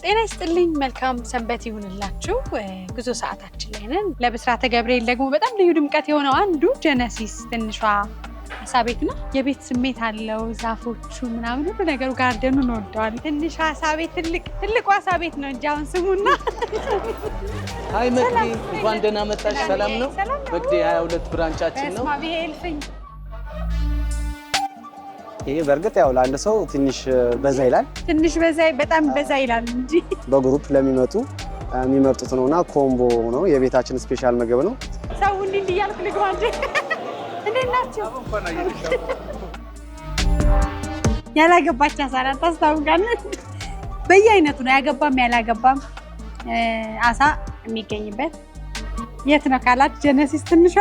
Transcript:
ጤና ይስጥልኝ መልካም ሰንበት ይሁንላችሁ ጉዞ ሰዓታችን ላይ ነን ለብስራተ ገብርኤል ደግሞ በጣም ልዩ ድምቀት የሆነው አንዱ ጀነሲስ ትንሿ አሳ ቤት ነው የቤት ስሜት አለው ዛፎቹ ምናምን ሁሉ ነገሩ ጋርደኑ እንወደዋል ትንሿ አሳ ቤት ትልቁ አሳ ቤት ነው እንጂ አሁን ስሙና ሃይ መቅዲ እንኳን ደህና መጣሽ ሰላም ነው መቅዲ 22 ብራንቻችን ነው ይሄ በርግጥ ያው ለአንድ ሰው ትንሽ በዛ ይላል በጣም በዛ ይላል እንጂ በግሩፕ ለሚመጡ የሚመርጡት ነውና ኮምቦ ነው የቤታችን ስፔሻል ምግብ ነው ሰው እንዲህ ያልኩ ልግባ እንጂ እንደናችሁ ያላገባች አሳራ ታስታውቃለች በየአይነቱ ነው ያገባም ያላገባም አሳ የሚገኝበት የት ነው ካላት ጀነሲስ ትንሿ